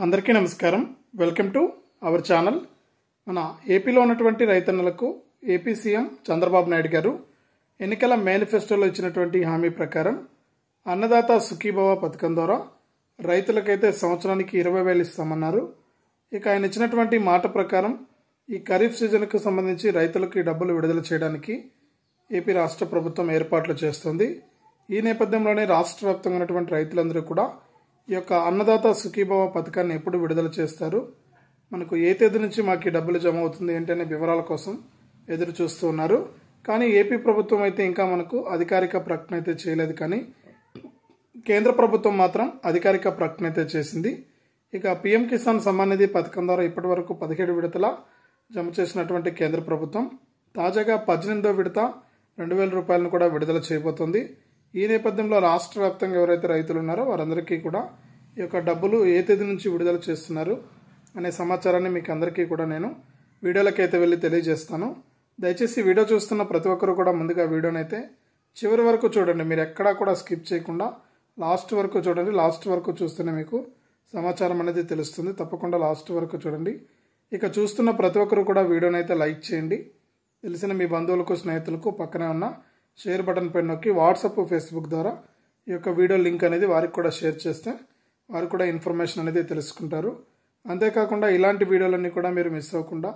అందరికీ నమస్కారం. Welcome to our channel. మన ఏపీలో ఉన్నటువంటి రైతన్నలకు ఏపీ సీఎం చంద్రబాబు నాయుడు గారు ఎన్నికల మేనిఫెస్టోలో ఇచ్చినటువంటి హామీ ప్రకారం అన్నదాత సుఖీభవ పథకం ద్వారా రైతులకైతే సంవత్సరానికి 20,000 ఇస్తామన్నారు. ఇక ఆయన ఇచ్చినటువంటి మాట ప్రకారం ఈ ఖరీఫ్ సీజన్కు సంబంధించి రైతులకు ఈ డబ్బులు విడుదల చేయడానికి ఏపీ రాష్ట్ర ప్రభుత్వం ఏర్పాట్లు చేస్తుంది. ఈ నేపథ్యంలోనే రాష్ట్ర వ్యాప్తంగా ఉన్నటువంటి రైతులందరూ కూడా ఈ యొక్క అన్నదాత సుఖీభవ పథకాన్ని ఎప్పుడు విడుదల చేస్తారు, మనకు ఏ తేదీ నుంచి మాకు ఈ డబ్బులు జమ అవుతుంది ఏంటనే వివరాల కోసం ఎదురు చూస్తూ ఉన్నారు. కానీ ఏపీ ప్రభుత్వం అయితే ఇంకా మనకు అధికారిక ప్రకటన అయితే చేయలేదు. కానీ కేంద్ర ప్రభుత్వం మాత్రం అధికారిక ప్రకటన అయితే చేసింది. ఇక పీఎం కిసాన్ సమ్మాన్ నిధి పథకం ద్వారా ఇప్పటి వరకు 17 విడతల జమ చేసినటువంటి కేంద్ర ప్రభుత్వం తాజాగా 18వ విడత 2,000 రూపాయలను కూడా విడుదల చేయబోతోంది. ఈ నేపథ్యంలో రాష్ట్ర వ్యాప్తంగా ఎవరైతే రైతులు ఉన్నారో వారందరికీ కూడా ఈ యొక్క డబ్బులు ఏ తేదీ నుంచి విడుదల చేస్తున్నారు అనే సమాచారాన్ని మీకు అందరికీ కూడా నేను వీడియోలకైతే వెళ్ళి తెలియజేస్తాను. దయచేసి వీడియో చూస్తున్న ప్రతి ఒక్కరు కూడా ముందుగా వీడియోని అయితే చివరి వరకు చూడండి. మీరు ఎక్కడా కూడా స్కిప్ చేయకుండా లాస్ట్ వరకు చూడండి. లాస్ట్ వరకు చూస్తేనే మీకు సమాచారం అనేది తెలుస్తుంది. తప్పకుండా లాస్ట్ వరకు చూడండి. ఇక చూస్తున్న ప్రతి ఒక్కరు కూడా వీడియోని అయితే లైక్ చేయండి. తెలిసిన మీ బంధువులకు స్నేహితులకు పక్కనే ఉన్న షేర్ బటన్ పైన నొక్కి వాట్సాప్ ఫేస్బుక్ ద్వారా ఈ యొక్క వీడియో లింక్ అనేది వారికి కూడా షేర్ చేస్తే వారు కూడా ఇన్ఫర్మేషన్ అనేది తెలుసుకుంటారు. అంతేకాకుండా ఇలాంటి వీడియోలన్నీ కూడా మీరు మిస్ అవ్వకుండా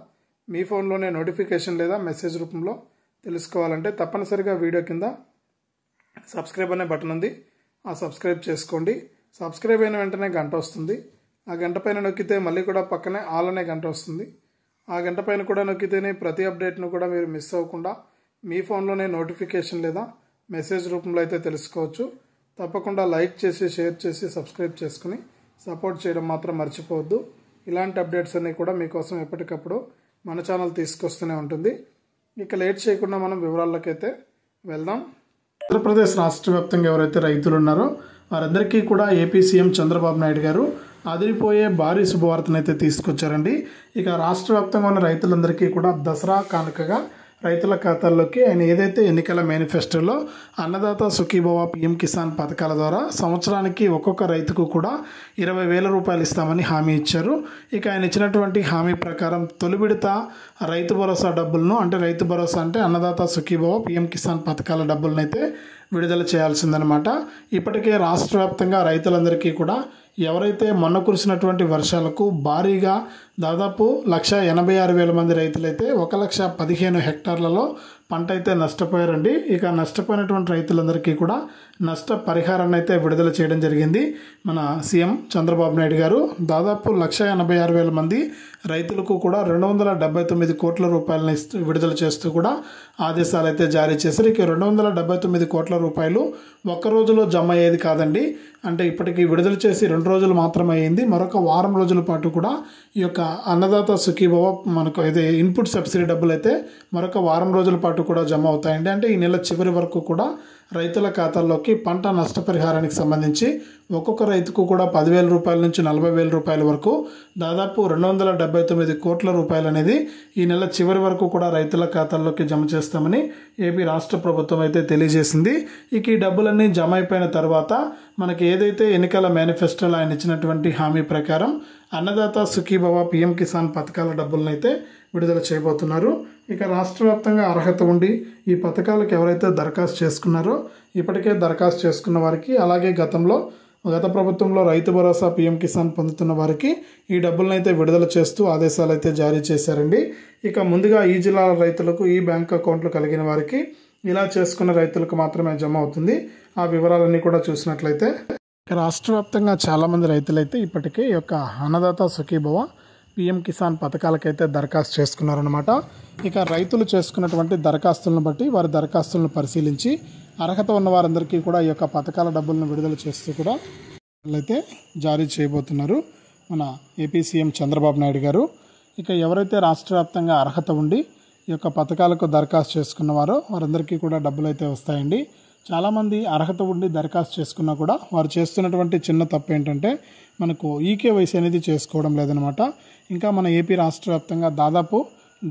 మీ ఫోన్లోనే నోటిఫికేషన్ లేదా మెసేజ్ రూపంలో తెలుసుకోవాలంటే తప్పనిసరిగా వీడియో కింద సబ్స్క్రైబ్ అనే బటన్ ఉంది, ఆ సబ్స్క్రైబ్ చేసుకోండి. సబ్స్క్రైబ్ అయిన వెంటనే గంట వస్తుంది. ఆ గంట పైన నొక్కితే మళ్ళీ కూడా పక్కనే ఆల్ అనే గంట వస్తుంది. ఆ గంట పైన కూడా నొక్కితేనే ప్రతి అప్డేట్ను కూడా మీరు మిస్ అవ్వకుండా మీ ఫోన్లోనే నోటిఫికేషన్ లేదా మెసేజ్ రూపంలో అయితే తెలుసుకోవచ్చు. తప్పకుండా లైక్ చేసి షేర్ చేసి సబ్స్క్రైబ్ చేసుకుని సపోర్ట్ చేయడం మాత్రం మర్చిపోవద్దు. ఇలాంటి అప్డేట్స్ అన్నీ కూడా మీకోసం ఎప్పటికప్పుడు మన ఛానల్ తీసుకొస్తూనే ఉంటుంది. ఇక లేట్ చేయకుండా మనం వివరాలకైతే వెళ్దాం. ఆంధ్రప్రదేశ్ రాష్ట్ర వ్యాప్తంగా ఎవరైతే రైతులు ఉన్నారో వారందరికీ కూడా ఏపీ సీఎం చంద్రబాబు నాయుడు గారు అదిరిపోయే భారీ శుభవార్తనైతే తీసుకొచ్చారండి. ఇక రాష్ట్ర వ్యాప్తంగా ఉన్న రైతులందరికీ కూడా దసరా కానుకగా రైతుల ఖాతాల్లోకి ఆయన ఏదైతే ఎన్నికల మేనిఫెస్టోలో అన్నదాత సుఖీభవ పీఎం కిసాన్ పథకాల ద్వారా సంవత్సరానికి ఒక్కొక్క రైతుకు కూడా 20,000 రూపాయలు ఇస్తామని హామీ ఇచ్చారు. ఇక ఆయన ఇచ్చినటువంటి హామీ ప్రకారం తొలి విడత రైతు భరోసా డబ్బులను రైతు భరోసా అంటే అన్నదాత సుఖీభవ పీఎం కిసాన్ పథకాల డబ్బులను అయితే విడుదల చేయాల్సిందనమాట. ఇప్పటికే రాష్ట్ర వ్యాప్తంగా రైతులందరికీ కూడా ఎవరైతే మొన్న కురిసినటువంటి వర్షాలకు భారీగా దాదాపు 186,000 మంది రైతులైతే 1,15,000 హెక్టార్లలో పంట అయితే నష్టపోయారండి. ఇక నష్టపోయినటువంటి రైతులందరికీ కూడా నష్ట పరిహారాన్ని అయితే విడుదల చేయడం జరిగింది మన సీఎం చంద్రబాబు నాయుడు గారు. దాదాపు 186,000 మంది రైతులకు కూడా 279 కోట్ల రూపాయలను విడుదల చేస్తూ కూడా ఆదేశాలు అయితే జారీ చేశారు. ఇక 279 కోట్ల రూపాయలు ఒక్క రోజులో జమ అయ్యేది కాదండి. అంటే ఇప్పటికీ విడుదల చేసి 2 రోజులు మాత్రమే అయింది. మరొక వారం రోజుల పాటు కూడా ఈ యొక్క అన్నదాత సుఖీభవ మనకు అయితే ఇన్పుట్ సబ్సిడీ డబ్బులు అయితే మరొక వారం రోజుల పాటు కూడా జమ అవుతాయండి. అంటే ఈ నెల చివరి వరకు కూడా రైతుల ఖాతాల్లోకి పంట నష్టపరిహారానికి సంబంధించి ఒక్కొక్క రైతుకు కూడా 10,000 రూపాయల నుంచి 40,000 రూపాయల వరకు దాదాపు 279 కోట్ల రూపాయలు అనేది ఈ నెల చివరి వరకు కూడా రైతుల ఖాతాల్లోకి జమ చేస్తామని ఏపీ రాష్ట్ర ప్రభుత్వం అయితే తెలియజేసింది. ఇక ఈ డబ్బులన్నీ జమ అయిపోయిన తర్వాత మనకి ఏదైతే ఎన్నికల మేనిఫెస్టోలో ఆయన ఇచ్చినటువంటి హామీ ప్రకారం అన్నదాత సుఖీభవ పీఎం కిసాన్ పథకాల డబ్బులను అయితే విడుదల చేయబోతున్నారు. ఇక రాష్ట్ర వ్యాప్తంగా అర్హత ఉండి ఈ పథకాలకు ఎవరైతే దరఖాస్తు చేసుకున్నారో ఇప్పటికే దరఖాస్తు చేసుకున్న వారికి, అలాగే గత ప్రభుత్వంలో రైతు భరోసా పీఎం కిసాన్ పొందుతున్న వారికి ఈ డబ్బులను అయితే విడుదల చేస్తూ ఆదేశాలు అయితే జారీ చేశారండి. ఇక ముందుగా ఈ జిల్లాల రైతులకు ఈ బ్యాంక్ అకౌంట్లు కలిగిన వారికి, ఇలా చేసుకున్న రైతులకు మాత్రమే జమ అవుతుంది. ఆ వివరాలన్నీ కూడా చూసినట్లయితే రాష్ట్ర వ్యాప్తంగా చాలామంది రైతులైతే ఇప్పటికే ఈ యొక్క అన్నదాత సుఖీభవ పీఎం కిసాన్ పథకాలకైతే దరఖాస్తు చేసుకున్నారనమాట. ఇక రైతులు చేసుకున్నటువంటి దరఖాస్తులను బట్టి వారి దరఖాస్తులను పరిశీలించి అర్హత ఉన్న వారందరికీ కూడా ఈ యొక్క పథకాల డబ్బులను విడుదల చేస్తూ కూడా అయితే జారీ చేయబోతున్నారు మన ఏపీ సీఎం చంద్రబాబు నాయుడు గారు. ఇక ఎవరైతే రాష్ట్ర వ్యాప్తంగా అర్హత ఉండి ఈ యొక్క పథకాలకు దరఖాస్తు చేసుకున్నవారో వారందరికీ కూడా డబ్బులు అయితే వస్తాయండి. చాలామంది అర్హత ఉండి దరఖాస్తు చేసుకున్నా కూడా వారు చేస్తున్నటువంటి చిన్న తప్పు ఏంటంటే మనకు ఈకేవైసీ అనేది చేసుకోవడం లేదనమాట. ఇంకా మన ఏపీ రాష్ట్ర వ్యాప్తంగా దాదాపు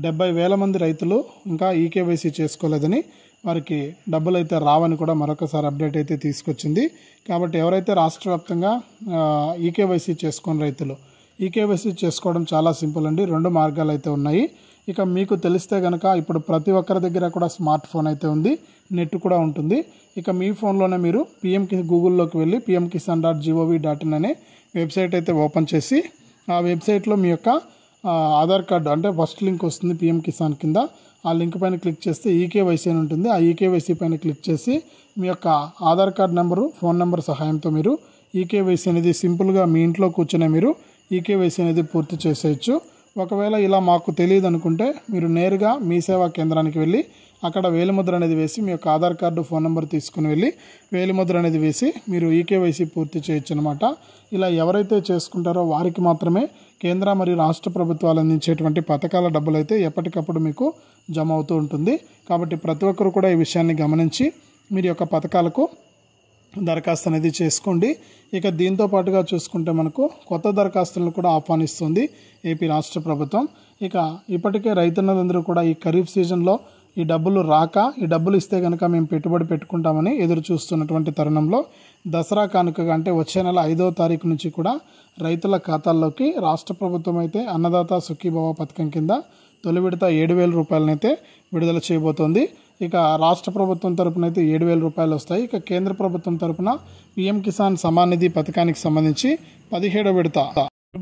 70,000 మంది రైతులు ఇంకా ఈకేవైసీ చేసుకోలేదని వారికి డబ్బులు అయితే రావని కూడా మరొకసారి అప్డేట్ అయితే తీసుకొచ్చింది. కాబట్టి ఎవరైతే రాష్ట్ర వ్యాప్తంగా ఈకేవైసీ చేసుకుని రైతులు ఈకేవైసీ చేసుకోవడం చాలా సింపుల్ అండి. 2 మార్గాలు అయితే ఉన్నాయి. ఇక మీకు తెలిస్తే కనుక ఇప్పుడు ప్రతి ఒక్కరి దగ్గర కూడా స్మార్ట్ ఫోన్ అయితే ఉంది, నెట్ కూడా ఉంటుంది. ఇక మీ ఫోన్లోనే మీరు గూగుల్లోకి వెళ్ళి pmkisan.gov.in అనే వెబ్సైట్ అయితే ఓపెన్ చేసి ఆ వెబ్సైట్లో మీ యొక్క ఆధార్ కార్డు అంటే ఫస్ట్ లింక్ వస్తుంది పిఎం కిసాన్ కింద. ఆ లింక్ పైన క్లిక్ చేస్తే ఈకేవైసీ అని ఉంటుంది. ఆ ఈకేవైసీ పైన క్లిక్ చేసి మీ యొక్క Aadhaar card number, phone number సహాయంతో మీరు ఈకేవైసీ అనేది సింపుల్గా మీ ఇంట్లో కూర్చొని మీరు ఈకేవైసీ అనేది పూర్తి చేసేయచ్చు. ఒకవేళ ఇలా మాకు తెలియదు అనుకుంటే మీరు నేరుగా మీ సేవా కేంద్రానికి వెళ్ళి అక్కడ వేలిముద్ర అనేది వేసి మీ యొక్క ఆధార్ కార్డు, ఫోన్ నెంబర్ తీసుకుని వెళ్ళి వేలిముద్ర అనేది వేసి మీరు ఈకేవైసీ పూర్తి చేయొచ్చు అనమాట. ఇలా ఎవరైతే చేసుకుంటారో వారికి మాత్రమే కేంద్ర మరియు రాష్ట్ర ప్రభుత్వాలు అందించేటువంటి పథకాల డబ్బులు అయితే ఎప్పటికప్పుడు మీకు జమ అవుతూ ఉంటుంది. కాబట్టి ప్రతి ఒక్కరు కూడా ఈ విషయాన్ని గమనించి మీరు యొక్క పథకాలకు దరఖాస్తు అనేది చేసుకోండి. ఇక దీంతో పాటుగా చూసుకుంటే మనకు కొత్త దరఖాస్తులను కూడా ఆహ్వానిస్తుంది ఏపీ రాష్ట్ర ప్రభుత్వం. ఇక ఇప్పటికే రైతన్నలందరూ కూడా ఈ ఖరీఫ్ సీజన్లో ఈ డబ్బులు రాక ఈ డబ్బులు ఇస్తే కనుక మేము పెట్టుబడి పెట్టుకుంటామని ఎదురు చూస్తున్నటువంటి తరుణంలో దసరా కానుకగా అంటే వచ్చే నెల 5వ తారీఖు నుంచి కూడా రైతుల ఖాతాల్లోకి రాష్ట్ర ప్రభుత్వం అయితే అన్నదాత సుఖీభవ పథకం కింద తొలి విడత 7,000 రూపాయలనైతే విడుదల చేయబోతోంది. ఇక రాష్ట్ర ప్రభుత్వం తరపున అయితే 7,000 రూపాయలు వస్తాయి. ఇక కేంద్ర ప్రభుత్వం తరపున పిఎం కిసాన్ సమాన్ నిధి పథకానికి సంబంధించి 17వ విడత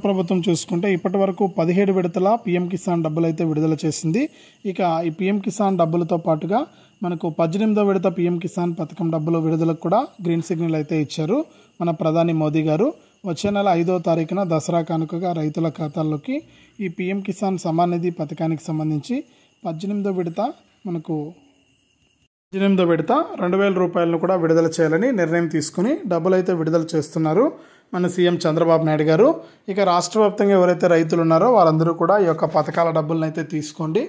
ప్రభుత్వం చూసుకుంటే ఇప్పటి వరకు 17 విడతల పిఎం కిసాన్ డబ్బులు అయితే విడుదల చేసింది. ఇక ఈ పిఎం కిసాన్ డబ్బులతో పాటుగా మనకు 18వ విడత పిఎం కిసాన్ పథకం డబ్బులు విడుదలకు కూడా గ్రీన్ సిగ్నల్ అయితే ఇచ్చారు మన ప్రధాని మోదీ గారు. వచ్చే నెల 5వ తారీఖున దసరా కానుకగా రైతుల ఖాతాల్లోకి ఈ పిఎం కిసాన్ సమాన్ నిధి పథకానికి సంబంధించి 18వ విడత 2,000 రూపాయలను కూడా విడుదల చేయాలని నిర్ణయం తీసుకుని డబ్బులు అయితే విడుదల చేస్తున్నారు మన సీఎం చంద్రబాబు నాయుడు గారు. ఇక రాష్ట్ర వ్యాప్తంగా ఎవరైతే రైతులు ఉన్నారో వారందరూ కూడా ఈ యొక్క పథకాల డబ్బులను అయితే తీసుకోండి.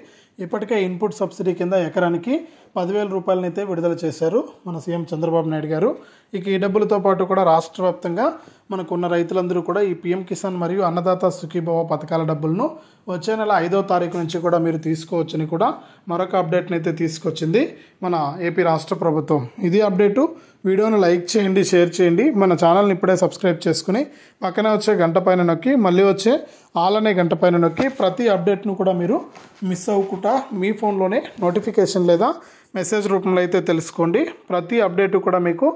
ఇప్పటికే ఇన్పుట్ సబ్సిడీ కింద ఎకరానికి 10,000 రూపాయలను అయితే విడుదల చేశారు మన సీఎం చంద్రబాబు నాయుడు గారు. ఇక ఈ డబ్బులతో పాటు కూడా రాష్ట్ర వ్యాప్తంగా మనకున్న రైతులందరూ కూడా ఈ పిఎం కిసాన్ మరియు అన్నదాత సుఖీభవ పథకాల డబ్బులను వచ్చే నెల 5వ తారీఖు నుంచి కూడా మీరు తీసుకోవచ్చని కూడా మరొక అప్డేట్ని అయితే తీసుకొచ్చింది మన ఏపీ రాష్ట్ర ప్రభుత్వం. ఇది అప్డేటు. వీడియోను లైక్ చేయండి, షేర్ చేయండి. మన ఛానల్ని ఇప్పుడే సబ్స్క్రైబ్ చేసుకుని పక్కనే వచ్చే గంట పైన నొక్కి మళ్ళీ వచ్చే ఆల్ అనే గంట పైన నొక్కి ప్రతి అప్డేట్ను కూడా మీరు మిస్ అవ్వకుండా మీ ఫోన్లోనే నోటిఫికేషన్ లేదా మెసేజ్ రూపంలో అయితే తెలుసుకోండి. ప్రతి అప్డేటు కూడా మీకు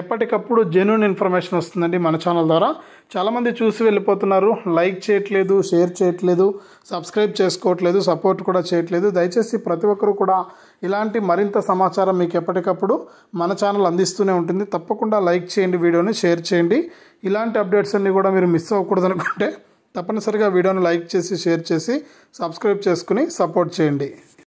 ఎప్పటికప్పుడు జెన్యూన్ ఇన్ఫర్మేషన్ వస్తుందండి మన ఛానల్ ద్వారా. చాలామంది చూసి వెళ్ళిపోతున్నారు, లైక్ చేయట్లేదు, షేర్ చేయట్లేదు, సబ్స్క్రైబ్ చేసుకోవట్లేదు, సపోర్ట్ కూడా చేయట్లేదు. దయచేసి ప్రతి ఒక్కరు కూడా ఇలాంటి మరింత సమాచారం మీకు ఎప్పటికప్పుడు మన ఛానల్ అందిస్తూనే ఉంటుంది. తప్పకుండా లైక్ చేయండి, వీడియోని షేర్ చేయండి. ఇలాంటి అప్డేట్స్ అన్నీ కూడా మీరు మిస్ అవ్వకూడదు అనుకుంటే తప్పనిసరిగా వీడియోని లైక్ చేసి, షేర్ చేసి, సబ్స్క్రైబ్ చేసుకుని సపోర్ట్ చేయండి.